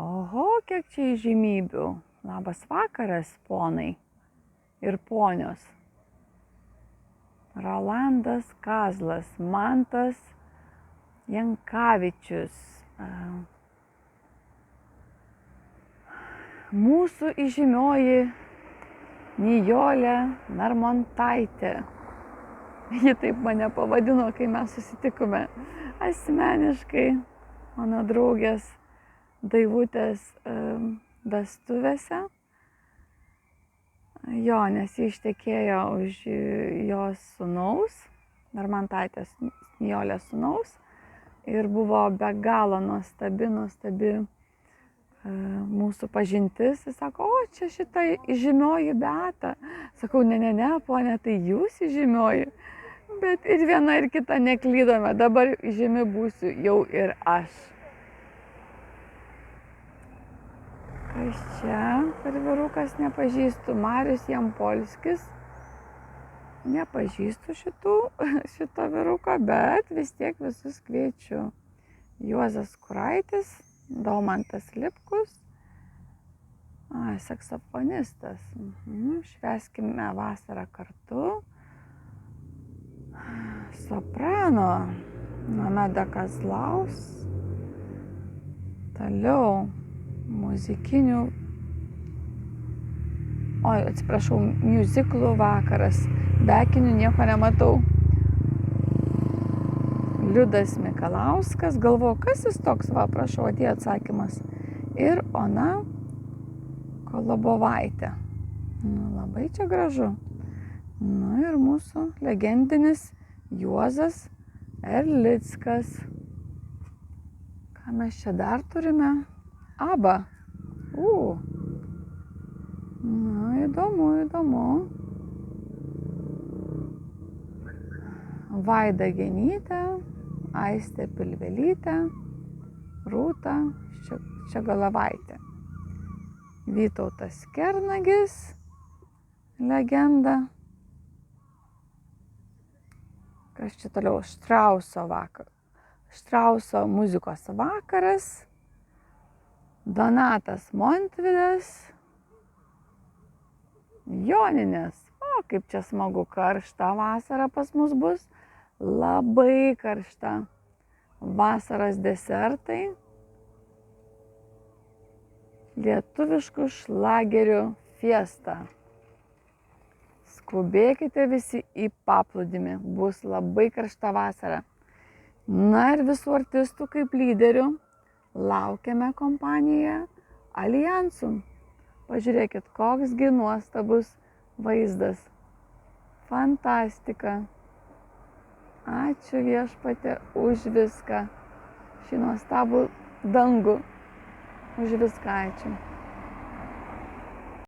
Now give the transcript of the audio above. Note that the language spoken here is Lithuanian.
Oho, kiek čia įžymybių. Labas vakaras, ponai ir ponios. Rolandas Kazlas, Mantas Jankavičius, mūsų įžymioji Nijolė Narmontaitė. Ji taip mane pavadino, kai mes susitikome asmeniškai mano draugės Daivutės vestuvėse. Jo, nes ji ištekėjo už jos sūnaus, Narmontaitės Nijolės sūnaus. Ir buvo be galo nuostabi mūsų pažintis. Jis sako, o čia šita įžymioji Beata. Sakau, ne, ponė, tai jūs įžymioji. Bet ir viena ir kita neklydome. Dabar įžymi būsiu jau ir aš. Kas čia per vyrukas nepažįstu? Marius Jampolskis. Nepažįstu šito vyruko, bet vis tiek visus kviečiu. Juozas Kuraitis, Daumantas Lipkus, saksofonistas. Švęskime vasarą kartu. Soprano, Nomeda Kazlaus. Toliau muzikinių, miuziklų vakaras. Bekinių nieko nematau. Liudas Mikalauskas. Galvoju, kas jis toks, prašau, atėjo atsakymas. Ir Ona Kolobovaitė. Labai čia gražu. Ir mūsų legendinis Juozas Erlickas. Ką mes čia dar turime? Aba. Įdomu. Vaida Genytė, Aistė Pilvelytė, Rūta Ščegalavaitė. Vytautas Kernagis, legenda. Kas čia toliau? Štrauso muzikos vakaras. Donatas Montvydas. Joninės. O, kaip čia smagu, karšta vasara pas mus bus. Labai karšta. Vasaros desertai. Lietuviškų šlagerių fiesta. Skubėkite visi į paplūdimį. Bus labai karšta vasara. Na ir visų artistų kaip lyderių laukiame kompanijoje Aljansų. Pažiūrėkit, koksgi nuostabus vaizdas. Fantastika. Ačiū Viešpatie už viską. Šį nuostabų dangų. Už viską ačiū.